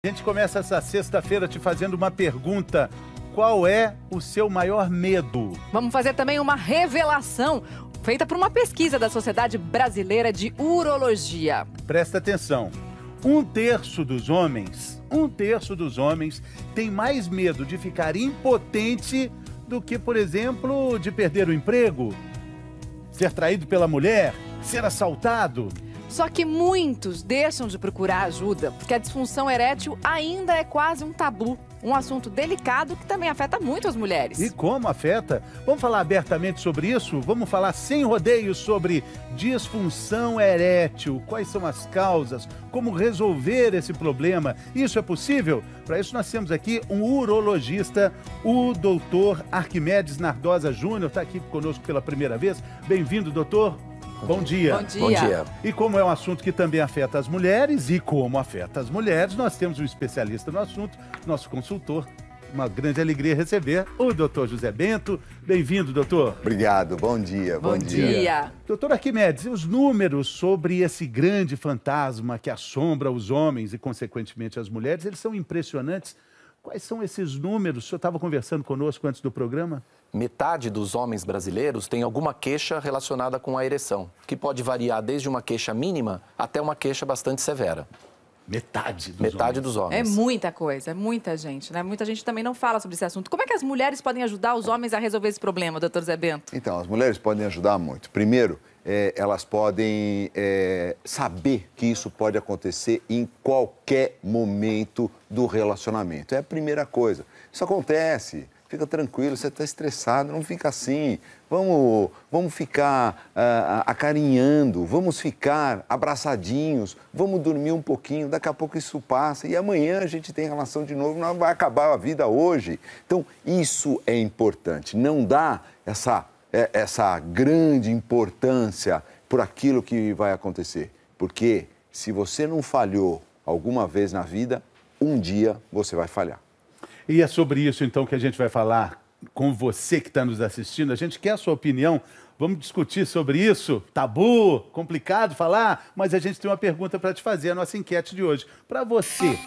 A gente começa essa sexta-feira te fazendo uma pergunta. Qual é o seu maior medo? Vamos fazer também uma revelação feita por uma pesquisa da Sociedade Brasileira de Urologia. Presta atenção. Um terço dos homens tem mais medo de ficar impotente do que, por exemplo, de perder o emprego, ser traído pela mulher, ser assaltado. Só que muitos deixam de procurar ajuda porque a disfunção erétil ainda é quase um tabu. Um assunto delicado que também afeta muito as mulheres. E como afeta? Vamos falar abertamente sobre isso? Vamos falar sem rodeios sobre disfunção erétil. Quais são as causas? Como resolver esse problema? Isso é possível? Para isso nós temos aqui um urologista, o doutor Arquimedes Nardosa Júnior. Está aqui conosco pela primeira vez. Bem-vindo, doutor. Bom dia. Bom dia. Bom dia. E como é um assunto que também afeta as mulheres, nós temos um especialista no assunto, nosso consultor. Uma grande alegria receber o doutor José Bento. Bem-vindo, doutor. Obrigado, bom dia. Bom dia. Doutor Arquimedes, os números sobre esse grande fantasma que assombra os homens e, consequentemente, as mulheres, eles são impressionantes. Quais são esses números? O senhor estava conversando conosco antes do programa? Metade dos homens brasileiros tem alguma queixa relacionada com a ereção, que pode variar desde uma queixa mínima até uma queixa bastante severa. Metade dos homens. É muita coisa, é muita gente, né? Muita gente também não fala sobre esse assunto. Como é que as mulheres podem ajudar os homens a resolver esse problema, doutor Zé Bento? Então, as mulheres podem ajudar muito. Primeiro, elas podem saber que isso pode acontecer em qualquer momento do relacionamento. É a primeira coisa. Isso acontece. Fica tranquilo, você está estressado, não fica assim. Vamos ficar acarinhando, vamos ficar abraçadinhos, vamos dormir um pouquinho, daqui a pouco isso passa e amanhã a gente tem relação de novo, não vai acabar a vida hoje. Então, isso é importante, não dá essa grande importância por aquilo que vai acontecer. Porque se você não falhou alguma vez na vida, um dia você vai falhar. E é sobre isso, então, que a gente vai falar com você que está nos assistindo. A gente quer a sua opinião. Vamos discutir sobre isso. Tabu, complicado falar, mas a gente tem uma pergunta para te fazer, a nossa enquete de hoje. Para você,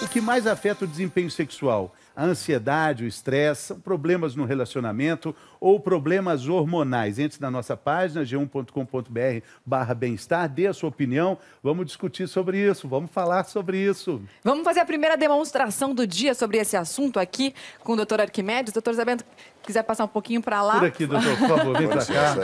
o que mais afeta o desempenho sexual? A ansiedade, o estresse, são problemas no relacionamento ou problemas hormonais? Entre na nossa página, g1.com.br/bem-estar, dê a sua opinião, vamos discutir sobre isso, vamos falar sobre isso. Vamos fazer a primeira demonstração do dia sobre esse assunto aqui com o doutor Arquimedes. Doutor Zé Bento, quiser passar um pouquinho para lá? Por aqui, doutor, por favor, vem para cá.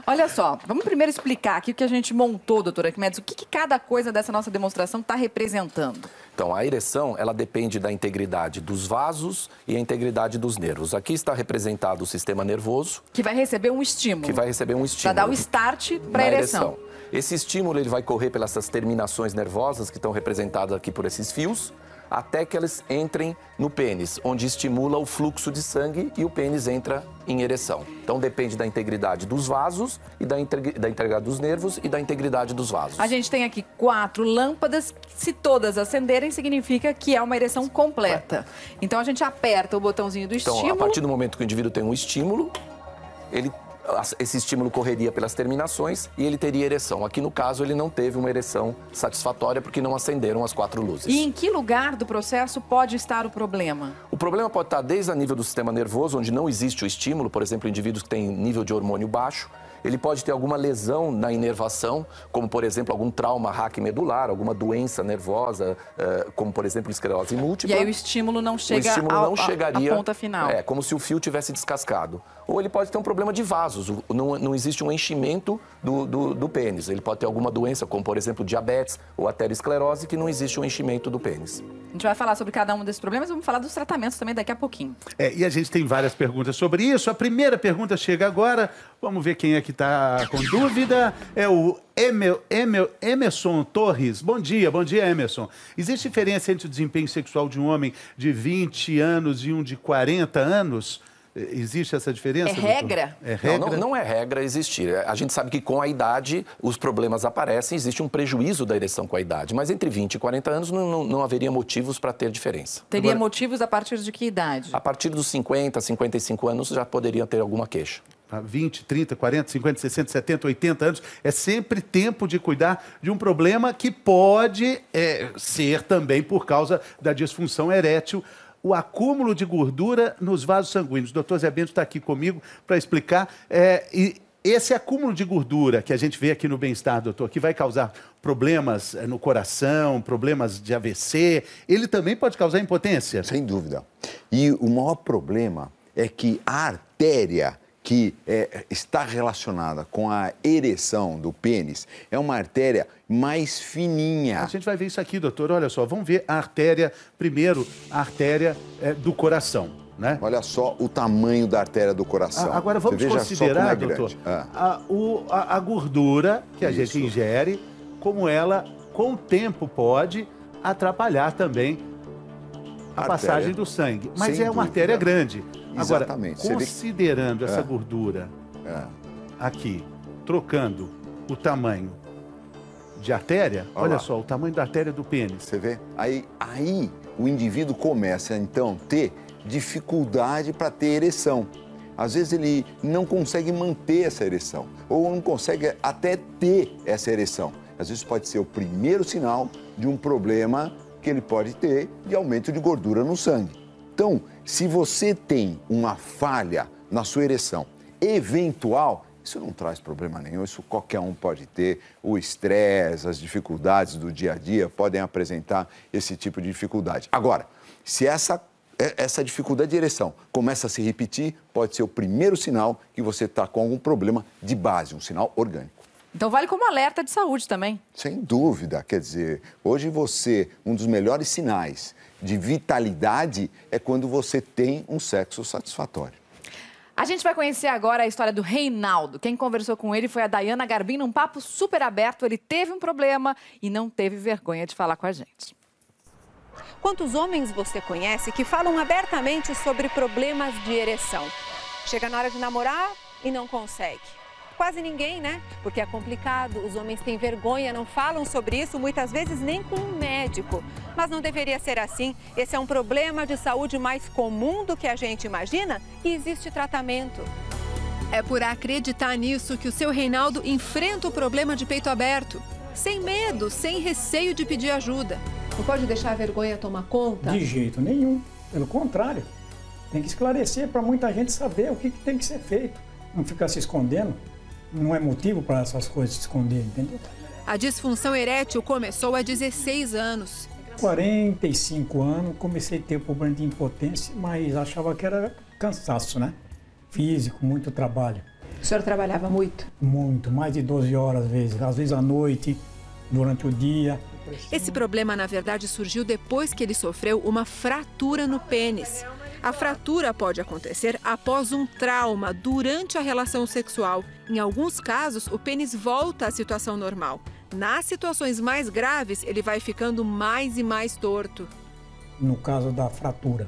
Olha só, vamos primeiro explicar aqui o que a gente montou, doutor Arquimedes, o que cada coisa dessa nossa demonstração está representando. Então, a ereção, ela depende da integridade dos vasos e a integridade dos nervos. Aqui está representado o sistema nervoso. Que vai receber um estímulo. Para dar o start para a ereção. Esse estímulo ele vai correr pelas terminações nervosas que estão representadas aqui por esses fios, até que eles entrem no pênis, onde estimula o fluxo de sangue e o pênis entra em ereção. Então depende da integridade dos vasos, e da integridade dos nervos e da integridade dos vasos. A gente tem aqui 4 lâmpadas, se todas acenderem, significa que é uma ereção completa. Então a gente aperta o botãozinho do estímulo. Então, a partir do momento que o indivíduo tem um estímulo, esse estímulo correria pelas terminações e ele teria ereção. Aqui, no caso, ele não teve uma ereção satisfatória porque não acenderam as 4 luzes. E em que lugar do processo pode estar o problema? O problema pode estar desde o nível do sistema nervoso, onde não existe o estímulo, por exemplo, indivíduos que têm nível de hormônio baixo. Ele pode ter alguma lesão na inervação, como, por exemplo, algum trauma raquimedular, alguma doença nervosa, como, por exemplo, esclerose múltipla. E aí o estímulo não chega à ponta final. É, como se o fio tivesse descascado. Ou ele pode ter um problema de vasos, não existe um enchimento do pênis. Ele pode ter alguma doença, como, por exemplo, diabetes ou aterosclerose, que não existe um enchimento do pênis. A gente vai falar sobre cada um desses problemas, vamos falar dos tratamentos também daqui a pouquinho. E a gente tem várias perguntas sobre isso. A primeira pergunta chega agora. Vamos ver quem é que está com dúvida. É o Emerson Torres. Bom dia, Emerson. Existe diferença entre o desempenho sexual de um homem de 20 anos e um de 40 anos? Existe essa diferença? É regra? É regra? Não é regra existir. A gente sabe que com a idade os problemas aparecem, existe um prejuízo da ereção com a idade. Mas entre 20 e 40 anos não haveria motivos para ter diferença. Teria motivos a partir de que idade? A partir dos 50, 55 anos já poderia ter alguma queixa. há 20, 30, 40, 50, 60, 70, 80 anos, é sempre tempo de cuidar de um problema que pode ser também por causa da disfunção erétil, o acúmulo de gordura nos vasos sanguíneos. O doutor Zé Bento está aqui comigo para explicar. Esse acúmulo de gordura que a gente vê aqui no Bem-Estar, doutor, que vai causar problemas no coração, problemas de AVC, ele também pode causar impotência? Sem dúvida. E o maior problema é que a artéria que está relacionada com a ereção do pênis é uma artéria mais fininha. A gente vai ver isso aqui, doutor. Olha só, vamos ver a artéria, primeiro, a artéria do coração, né? Olha só o tamanho da artéria do coração. Agora vamos considerar, doutor, a gordura que a gente ingere, como ela, com o tempo, pode atrapalhar também a passagem do sangue. Mas é uma artéria grande. Agora, considerando essa gordura aqui, trocando o tamanho de artéria, olha só, o tamanho da artéria do pênis. Você vê? Aí o indivíduo começa, então, a ter dificuldade para ter ereção. Às vezes ele não consegue manter essa ereção, ou não consegue até ter essa ereção. Às vezes pode ser o primeiro sinal de um problema que ele pode ter de aumento de gordura no sangue. Então, se você tem uma falha na sua ereção eventual, isso não traz problema nenhum, isso qualquer um pode ter. O estresse, as dificuldades do dia a dia podem apresentar esse tipo de dificuldade. Agora, se essa dificuldade de ereção começa a se repetir, pode ser o primeiro sinal que você está com algum problema de base, um sinal orgânico. Então vale como alerta de saúde também. Sem dúvida, quer dizer, hoje um dos melhores sinais de vitalidade é quando você tem um sexo satisfatório. A gente vai conhecer agora a história do Reinaldo. Quem conversou com ele foi a Dayana Garbim, num papo super aberto. Ele teve um problema e não teve vergonha de falar com a gente. Quantos homens você conhece que falam abertamente sobre problemas de ereção? Chega na hora de namorar e não consegue. Quase ninguém, né? Porque é complicado, os homens têm vergonha, não falam sobre isso, muitas vezes nem com um médico. Mas não deveria ser assim. Esse é um problema de saúde mais comum do que a gente imagina e existe tratamento. É por acreditar nisso que o seu Reinaldo enfrenta o problema de peito aberto. Sem medo, sem receio de pedir ajuda. Não pode deixar a vergonha tomar conta? De jeito nenhum. Pelo contrário, tem que esclarecer para muita gente saber o que tem que ser feito. Não ficar se escondendo. Não é motivo para essas coisas se esconder, entendeu? A disfunção erétil começou há 16 anos. 45 anos, comecei a ter problema de impotência, mas achava que era cansaço, né? Físico, muito trabalho. O senhor trabalhava muito? Muito, mais de 12 horas às vezes à noite, durante o dia. Esse problema, na verdade, surgiu depois que ele sofreu uma fratura no pênis. A fratura pode acontecer após um trauma durante a relação sexual. Em alguns casos, o pênis volta à situação normal. Nas situações mais graves, ele vai ficando mais e mais torto. No caso da fratura,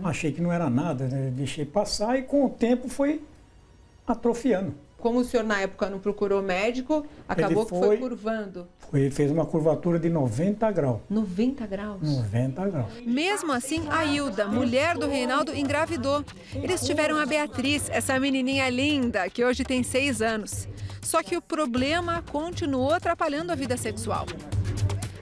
achei que não era nada, né? Deixei passar e com o tempo foi atrofiando. Como o senhor na época não procurou médico, acabou que foi curvando. Fez uma curvatura de 90 graus. 90 graus? 90 graus. Mesmo assim, a Hilda, mulher do Reinaldo, engravidou. Eles tiveram a Beatriz, essa menininha linda, que hoje tem 6 anos. Só que o problema continuou atrapalhando a vida sexual.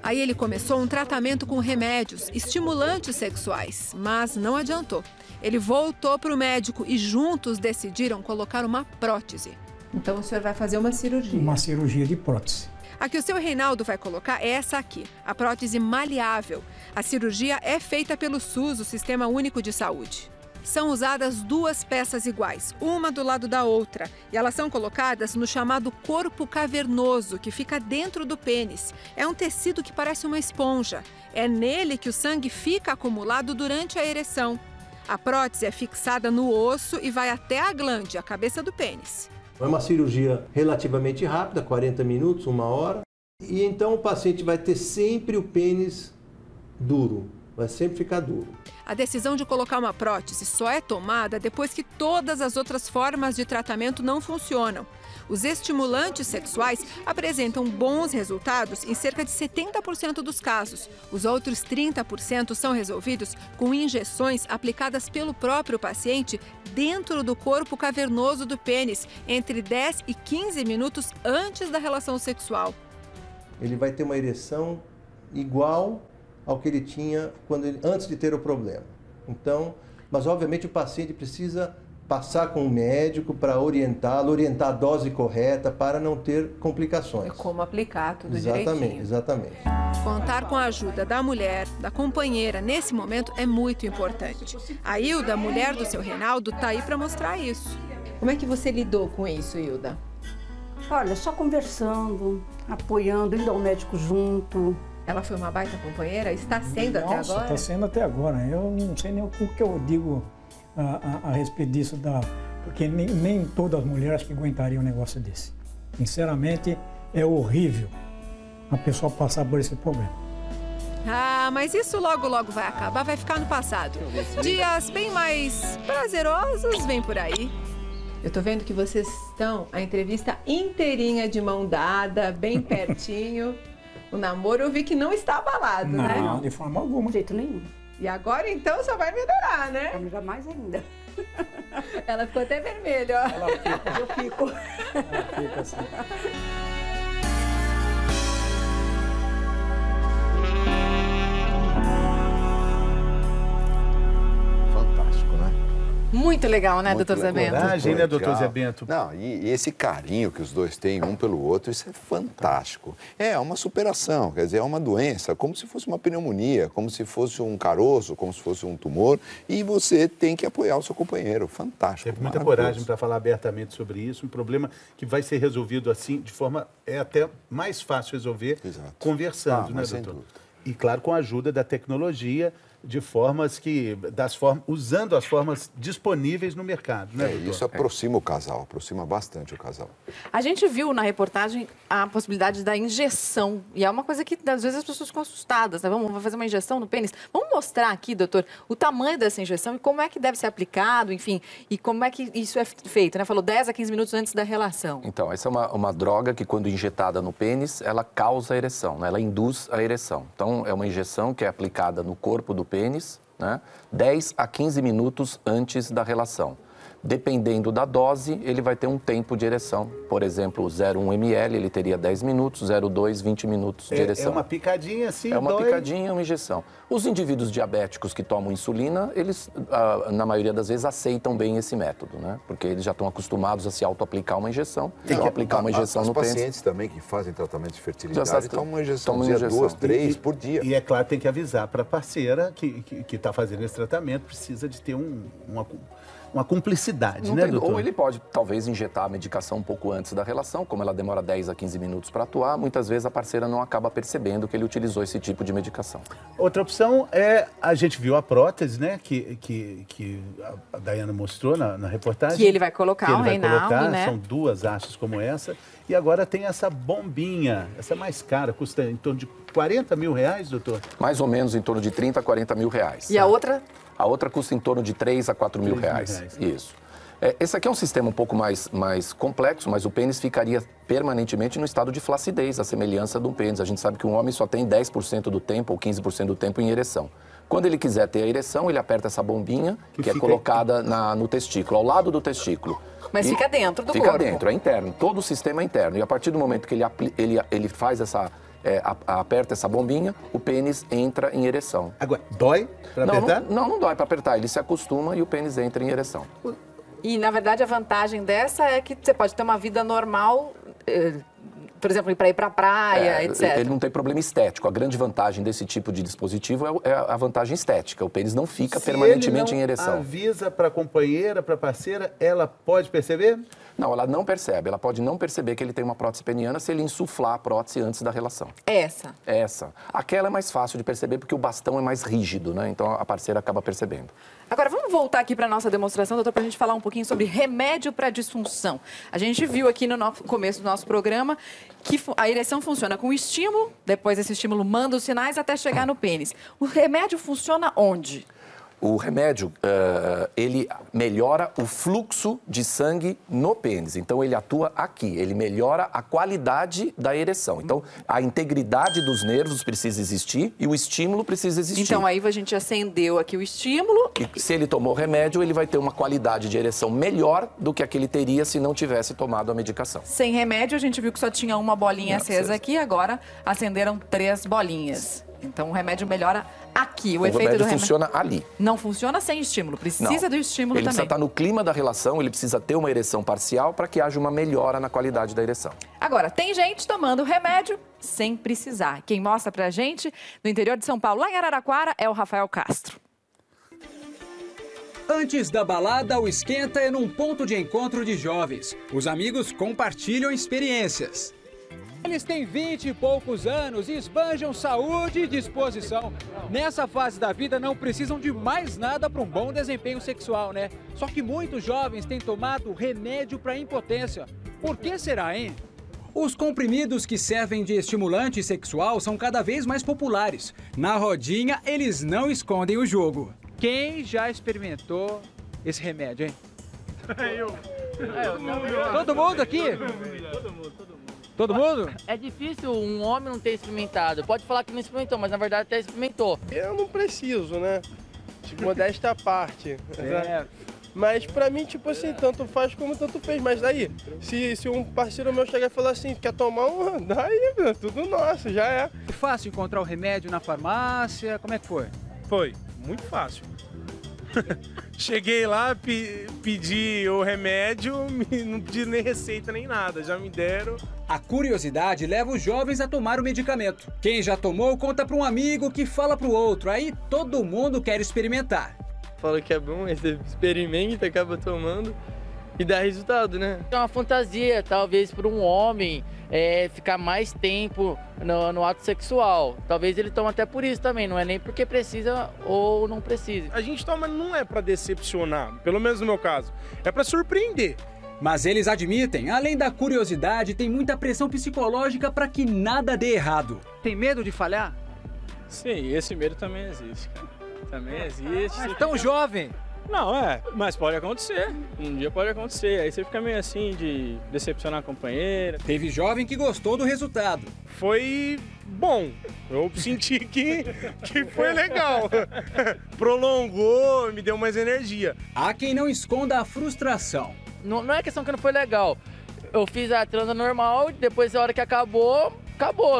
Aí ele começou um tratamento com remédios, estimulantes sexuais, mas não adiantou. Ele voltou para o médico e juntos decidiram colocar uma prótese. Então o senhor vai fazer uma cirurgia? Uma cirurgia de prótese. A que o seu Reinaldo vai colocar é essa aqui, a prótese maleável. A cirurgia é feita pelo SUS, o Sistema Único de Saúde. São usadas 2 peças iguais, uma do lado da outra, e elas são colocadas no chamado corpo cavernoso, que fica dentro do pênis. É um tecido que parece uma esponja. É nele que o sangue fica acumulado durante a ereção. A prótese é fixada no osso e vai até a glande, a cabeça do pênis. É uma cirurgia relativamente rápida, 40 minutos, 1 hora. E então o paciente vai ter sempre o pênis duro. vai sempre ficar duro. A decisão de colocar uma prótese só é tomada depois que todas as outras formas de tratamento não funcionam. Os estimulantes sexuais apresentam bons resultados em cerca de 70% dos casos. Os outros 30% são resolvidos com injeções aplicadas pelo próprio paciente dentro do corpo cavernoso do pênis, entre 10 e 15 minutos antes da relação sexual. Ele vai ter uma ereção igual ao que ele tinha antes de ter o problema. Então, mas obviamente o paciente precisa passar com o médico para orientá-lo, orientar a dose correta para não ter complicações. Como aplicar tudo direitinho. direitinho. Exatamente. Contar com a ajuda da mulher, da companheira, nesse momento é muito importante. A Hilda, mulher do seu Reinaldo, está aí para mostrar isso. Como é que você lidou com isso, Hilda? Olha, só conversando, apoiando, indo ao médico junto. Ela foi uma baita companheira? Está sendo até agora? Nossa, está sendo até agora. Eu não sei nem o que eu digo a respeito disso, porque nem todas as mulheres que aguentariam um negócio desse. Sinceramente, é horrível a pessoa passar por esse problema. Ah, mas isso logo, logo vai acabar, vai ficar no passado. Dias bem mais prazerosos vêm por aí. Eu tô vendo que vocês estão, a entrevista inteirinha de mão dada, bem pertinho. O namoro eu vi que não está abalado, né? Não, de forma alguma. De jeito nenhum. E agora então só vai melhorar, né? Vamos jamais ainda. Ela ficou até vermelha, ó. Ela fica, Eu fico. ela fica assim. Fantástico, né? Muito legal, né, Muito doutor Zé legal. Bento? Coragem, né, doutor Zé Legal. Bento? Não, e esse carinho que os dois têm um pelo outro, isso é fantástico. É uma superação, quer dizer, é uma doença, como se fosse uma pneumonia, como se fosse um caroço, como se fosse um tumor, e você tem que apoiar o seu companheiro. Fantástico. Teve muita maravilhoso. coragem para falar abertamente sobre isso, um problema que vai ser resolvido assim, de forma até mais fácil resolver, Exato. conversando, né, Mas sem doutor? dúvida. E claro, com a ajuda da tecnologia, de formas que, usando as formas disponíveis no mercado, né, doutor? Isso aproxima o casal, aproxima bastante o casal. A gente viu na reportagem a possibilidade da injeção. E é uma coisa que, às vezes, as pessoas ficam assustadas, né? Vamos fazer uma injeção no pênis? Vamos mostrar aqui, doutor, o tamanho dessa injeção e como é que deve ser aplicado, enfim, e como é que isso é feito, né? Falou 10 a 15 minutos antes da relação. Então, essa é uma droga que, quando injetada no pênis, ela causa a ereção, né? Ela induz a ereção. Então, é uma injeção que é aplicada no corpo do pênis, né? 10 a 15 minutos antes da relação. Dependendo da dose, ele vai ter um tempo de ereção. Por exemplo, 0,1 ml, ele teria 10 minutos, 0,2, 20 minutos de ereção. É uma picadinha assim, É uma dói. picadinha, uma injeção. Os indivíduos diabéticos que tomam insulina, eles, na maioria das vezes, aceitam bem esse método, né? Porque eles já estão acostumados a se auto-aplicar uma injeção. Então, aplicar uma injeção no pênis. Os pacientes também que fazem tratamento de fertilidade Já tomam uma injeção, tomam injeção. 2, 3 por dia. E é claro, tem que avisar para a parceira que está fazendo esse tratamento, precisa de ter uma cumplicidade, Não né, tem- doutor? Ou ele pode, talvez, injetar a medicação um pouco antes da relação, como ela demora 10 a 15 minutos para atuar, muitas vezes a parceira não acaba percebendo que ele utilizou esse tipo de medicação. Outra opção é, a gente viu a prótese, né, que a Daiana mostrou na reportagem. Que ele vai colocar, que ele o vai Reinaldo, colocar, né? São 2 hastes como essa. E agora tem essa bombinha, essa mais cara, custa em torno de 40 mil reais, doutor? Mais ou menos em torno de 30 a 40 mil reais. E a outra? A outra custa em torno de 3 a 4 mil 3 mil reais. reais. Isso. Esse aqui é um sistema um pouco mais complexo, mas o pênis ficaria permanentemente no estado de flacidez, a semelhança do pênis. A gente sabe que um homem só tem 10% do tempo ou 15% do tempo em ereção. Quando ele quiser ter a ereção, ele aperta essa bombinha que é fica- colocada no testículo, ao lado do testículo. Mas fica dentro do fica corpo. Fica dentro, é interno. Todo o sistema é interno. E a partir do momento que ele faz aperta essa bombinha, o pênis entra em ereção. Agora, dói para Não, apertar? não dói para apertar. Ele se acostuma e o pênis entra em ereção. E, na verdade, a vantagem dessa é que você pode ter uma vida normal, por exemplo, para ir para a praia, etc. Ele não tem problema estético. A grande vantagem desse tipo de dispositivo é a vantagem estética. O pênis não fica permanentemente Se em ele ereção. não avisa para a companheira, para a parceira, ela pode perceber? Não, ela não percebe. Ela pode não perceber que ele tem uma prótese peniana se ele insuflar a prótese antes da relação. Essa. Essa. Aquela é mais fácil de perceber porque o bastão é mais rígido, né? Então a parceira acaba percebendo. Agora, vamos voltar aqui para a nossa demonstração, doutor, para a gente falar um pouquinho sobre remédio para disfunção. A gente viu aqui no começo do nosso programa que a ereção funciona com estímulo, depois esse estímulo manda os sinais até chegar no pênis. O remédio funciona onde? O remédio, ele melhora o fluxo de sangue no pênis. Então, ele atua aqui. Ele melhora a qualidade da ereção. Então, a integridade dos nervos precisa existir e o estímulo precisa existir. Então, aí a gente acendeu aqui o estímulo. E se ele tomou remédio, ele vai ter uma qualidade de ereção melhor do que a que ele teria se não tivesse tomado a medicação. Sem remédio, a gente viu que só tinha uma bolinha acesa aqui. Agora, acenderam 3 bolinhas. Então, o remédio melhora aqui. O efeito remédio do remédio funciona ali. Não funciona sem estímulo. Precisa do estímulo ele também. precisa estar no clima da relação, ele precisa ter uma ereção parcial para que haja uma melhora na qualidade da ereção. Agora, tem gente tomando remédio sem precisar. Quem mostra pra gente, no interior de São Paulo, lá em Araraquara, é o Rafael Castro. Antes da balada, o esquenta é num ponto de encontro de jovens. Os amigos compartilham experiências. Eles têm 20 e poucos anos e esbanjam saúde e disposição. Nessa fase da vida não precisam de mais nada para um bom desempenho sexual, né? Só que muitos jovens têm tomado remédio para impotência. Por que será, hein? Os comprimidos que servem de estimulante sexual são cada vez mais populares. Na rodinha, eles não escondem o jogo. Quem já experimentou esse remédio, hein? Todo mundo aqui? Todo mundo? É difícil um homem não ter experimentado. Pode falar que não experimentou, mas na verdade até experimentou. Eu não preciso, né? Tipo, modéstia à parte. Mas pra mim, tipo assim, tanto faz como tanto fez. Mas daí, se um parceiro meu chegar e falar assim, quer tomar um, daí, meu, tudo nosso, já é. É fácil encontrar o remédio na farmácia? Como é que foi? Foi, muito fácil. Cheguei lá, pedi o remédio, não pedi nem receita nem nada, já me deram. A curiosidade leva os jovens a tomar o medicamento. Quem já tomou, conta para um amigo que fala para o outro. Aí todo mundo quer experimentar. Fala que é bom, aí você experimenta, acaba tomando e dá resultado, né? É uma fantasia, talvez, para um homem ficar mais tempo no ato sexual. Talvez ele tome até por isso também, não é nem porque precisa ou não precisa. A gente toma não é para decepcionar, pelo menos no meu caso, é para surpreender. Mas eles admitem, além da curiosidade, tem muita pressão psicológica para que nada dê errado. Tem medo de falhar? Sim, esse medo também existe, cara. Também existe. Mas tão jovem! Não, mas pode acontecer. Um dia pode acontecer. Aí você fica meio assim de decepcionar a companheira. Teve jovem que gostou do resultado. Foi bom. Eu senti que foi legal. Prolongou, me deu mais energia. Há quem não esconda a frustração. Não é questão que não foi legal. Eu fiz a transa normal, depois a hora que acabou,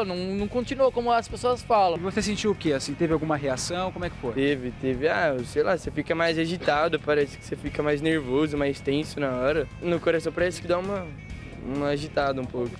não continuou como as pessoas falam. E você sentiu o quê? Assim, teve alguma reação? Como é que foi? Teve. Sei lá, você fica mais agitado, parece que você fica mais nervoso, mais tenso na hora. No coração parece que dá uma agitada um pouco.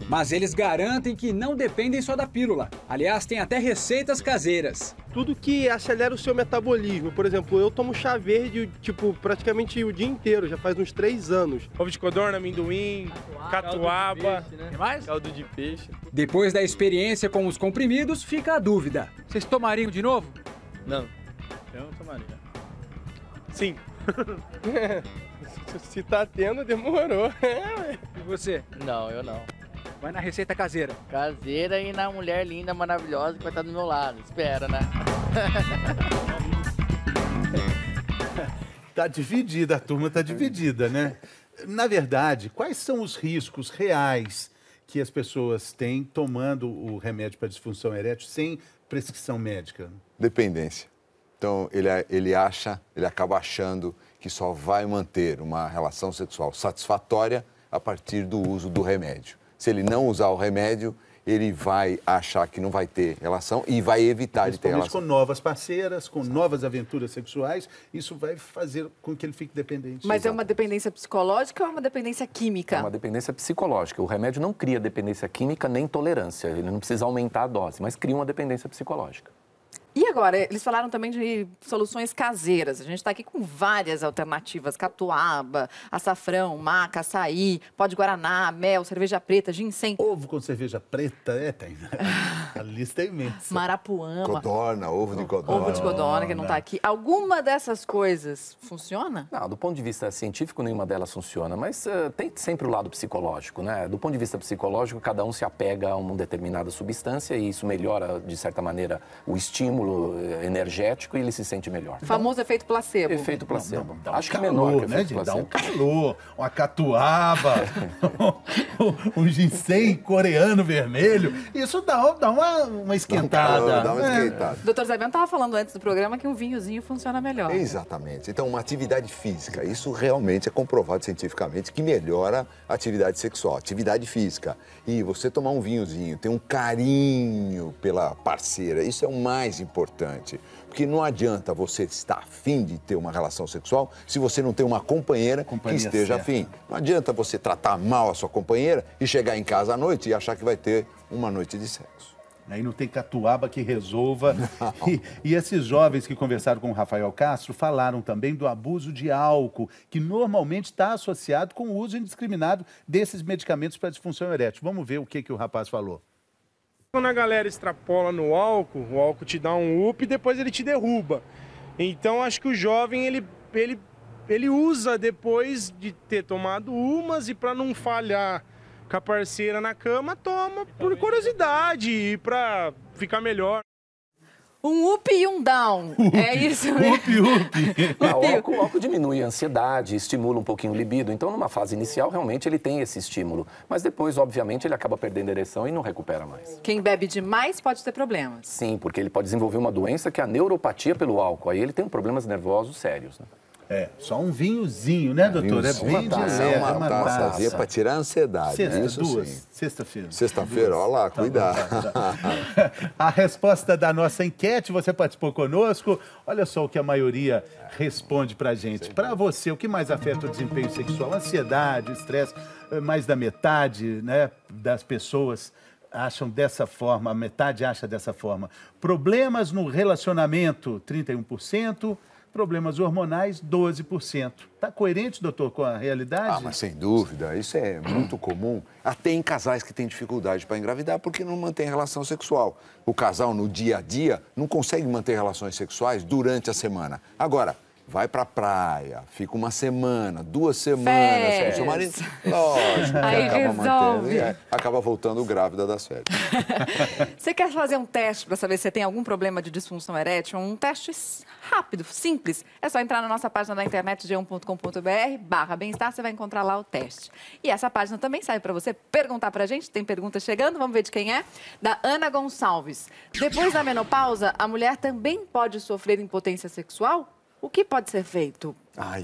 Mas eles garantem que não dependem só da pílula. Aliás, tem até receitas caseiras. Tudo que acelera o seu metabolismo. Por exemplo, eu tomo chá verde, tipo, praticamente o dia inteiro, já faz uns 3 anos. Ovo de codorna, amendoim, catuaba. Peixe, né? Tem mais? Caldo de peixe. Depois da experiência com os comprimidos, fica a dúvida. Vocês tomariam de novo? Não. Eu não tomaria. Sim. Se tá tendo, demorou. E você? Não, eu não. Vai na receita caseira. Caseira e na mulher linda, maravilhosa que vai estar do meu lado. Espera, né? Tá dividida, a turma tá dividida, né? Na verdade, quais são os riscos reais que as pessoas têm tomando o remédio para disfunção erétil sem prescrição médica? Dependência. Então, ele acaba achando que só vai manter uma relação sexual satisfatória a partir do uso do remédio. Se ele não usar o remédio, ele vai achar que não vai ter relação e vai evitar de ter relação. Com novas parceiras, com novas aventuras sexuais, isso vai fazer com que ele fique dependente. Mas é uma dependência psicológica ou é uma dependência química? É uma dependência psicológica. O remédio não cria dependência química nem tolerância. Ele não precisa aumentar a dose, mas cria uma dependência psicológica. E agora, eles falaram também de soluções caseiras. A gente está aqui com várias alternativas. Catuaba, açafrão, maca, açaí, pó de guaraná, mel, cerveja preta, ginseng. Ovo com cerveja preta, tem. A lista é imensa. Marapuama. Codorna, ovo de codorna. Ovo de codorna, que não está aqui. Alguma dessas coisas funciona? Não, do ponto de vista científico, nenhuma delas funciona, mas tem sempre o lado psicológico, né? Do ponto de vista psicológico, cada um se apega a uma determinada substância e isso melhora, de certa maneira, o estímulo energético e ele se sente melhor. O famoso efeito placebo. Efeito placebo. Dá Acho que calor, menor que o né, efeito gente? Dá placebo. calor, uma catuaba, o ginseng coreano vermelho, isso dá uma esquentada. Dá uma esquentada. O doutor Zé Bento estava falando antes do programa que um vinhozinho funciona melhor. Exatamente. Então, uma atividade física, isso realmente é comprovado cientificamente que melhora a atividade sexual, atividade física. E você tomar um vinhozinho, ter um carinho pela parceira, isso é o mais importante. Porque não adianta você estar afim de ter uma relação sexual se você não tem uma companheira que esteja afim. Não adianta você tratar mal a sua companheira e chegar em casa à noite e achar que vai ter uma noite de sexo. Aí não tem catuaba que resolva. E esses jovens que conversaram com o Rafael Castro falaram também do abuso de álcool, que normalmente está associado com o uso indiscriminado desses medicamentos para disfunção erétil. Vamos ver o que o rapaz falou. Quando a galera extrapola no álcool, o álcool te dá um up e depois ele te derruba. Então acho que o jovem ele usa depois de ter tomado umas e para não falhar com a parceira na cama, toma por curiosidade e para ficar melhor. Um up e um down. É isso mesmo. O álcool diminui a ansiedade, estimula um pouquinho o libido. Então, numa fase inicial, realmente, ele tem esse estímulo. Mas depois, obviamente, ele acaba perdendo a ereção e não recupera mais. Quem bebe demais pode ter problemas. Sim, porque ele pode desenvolver uma doença que é a neuropatia pelo álcool. Aí ele tem problemas nervosos sérios, né? Só um vinhozinho, né, doutor? É bem de leve, uma taça para tirar a ansiedade. Sexta, isso duas. Sim. Sexta-feira. Sexta-feira, olha lá, cuidado. A resposta da nossa enquete, você participou conosco. Olha só o que a maioria responde pra gente. Para você, o que mais afeta o desempenho sexual? Ansiedade, estresse, mais da metade, né, das pessoas acham dessa forma, a metade acha dessa forma. Problemas no relacionamento, 31%. Problemas hormonais, 12%. Está coerente, doutor, com a realidade? Mas sem dúvida, isso é muito comum. Até em casais que têm dificuldade para engravidar porque não mantém relação sexual. O casal, no dia a dia, não consegue manter relações sexuais durante a semana. Agora, vai pra praia, fica uma semana, 2 semanas com o seu marido. Lógico, aí resolve. Acaba voltando grávida das férias. Você quer fazer um teste para saber se você tem algum problema de disfunção erétil? Um teste rápido, simples. É só entrar na nossa página da internet, g1.com.br/bem-estar, você vai encontrar lá o teste. E essa página também serve para você perguntar pra gente. Tem pergunta chegando, vamos ver de quem é? Da Ana Gonçalves. Depois da menopausa, a mulher também pode sofrer impotência sexual? O que pode ser feito?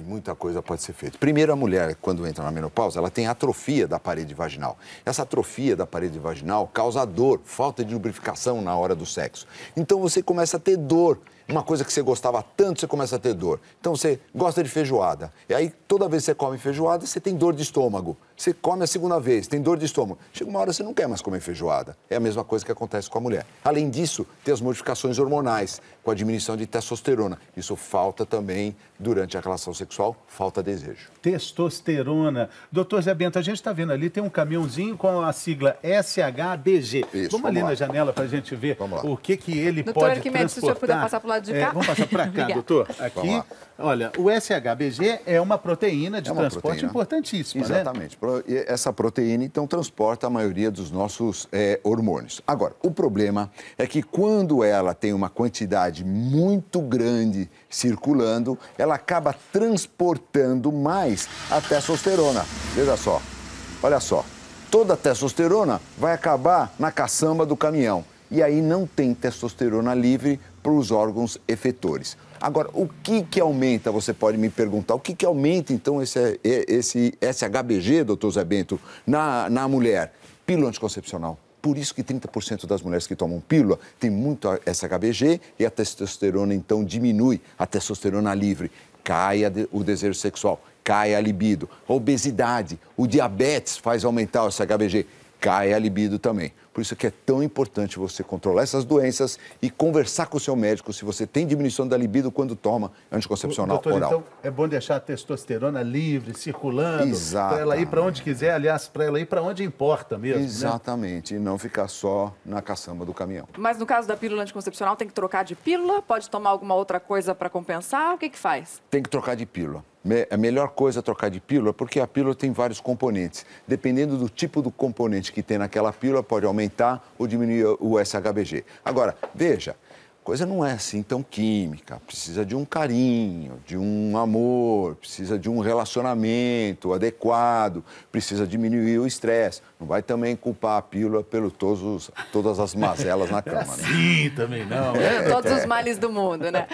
Muita coisa pode ser feita. Primeiro, a mulher, quando entra na menopausa, ela tem atrofia da parede vaginal. Essa atrofia da parede vaginal causa dor, falta de lubrificação na hora do sexo. Então, você começa a ter dor. Uma coisa que você gostava tanto, você começa a ter dor. Então, você gosta de feijoada. E aí, toda vez que você come feijoada, você tem dor de estômago. Você come a segunda vez, tem dor de estômago. Chega uma hora, você não quer mais comer feijoada. É a mesma coisa que acontece com a mulher. Além disso, tem as modificações hormonais, com a diminuição de testosterona. Isso falta também durante a relação sexual, falta desejo. Testosterona. Doutor Zé Bento, a gente está vendo ali, tem um caminhãozinho com a sigla SHBG. Vamos ali na janela para a gente ver o que ele doutor pode Arquimedes, se o senhor puder passar para o lado de cá. Vamos passar para cá, doutor. Aqui, olha, o SHBG é uma proteína de transporte importantíssima, Exatamente. Né? Essa proteína, então, transporta a maioria dos nossos hormônios. Agora, o problema é que quando ela tem uma quantidade muito grande circulando, ela acaba transportando mais a testosterona. Veja só, olha só. Toda a testosterona vai acabar na caçamba do caminhão. E aí não tem testosterona livre para os órgãos efetores. Agora, o que aumenta, você pode me perguntar, o que aumenta, então, esse SHBG, doutor Zé Bento, na mulher? Pílula anticoncepcional. Por isso que 30% das mulheres que tomam pílula tem muito SHBG e a testosterona, então, diminui, a testosterona livre. Cai o desejo sexual, cai a libido. A obesidade, o diabetes faz aumentar o SHBG, cai a libido também. Por isso que é tão importante você controlar essas doenças e conversar com o seu médico se você tem diminuição da libido quando toma anticoncepcional Doutor, oral. então é bom deixar a testosterona livre, circulando, Exato. para ela ir para onde quiser, aliás, para ela ir para onde importa mesmo. Exatamente, e não ficar só na caçamba do caminhão. Mas no caso da pílula anticoncepcional, tem que trocar de pílula? Pode tomar alguma outra coisa para compensar? O que faz? Tem que trocar de pílula. A melhor coisa é trocar de pílula porque a pílula tem vários componentes. Dependendo do tipo do componente que tem naquela pílula, pode aumentar ou diminuir o SHBG. Agora, veja, a coisa não é assim tão química. Precisa de um carinho, de um amor, precisa de um relacionamento adequado, precisa diminuir o estresse. Não vai também culpar a pílula pelo todas as mazelas na cama, né? Sim, também não. Todos os males do mundo, né?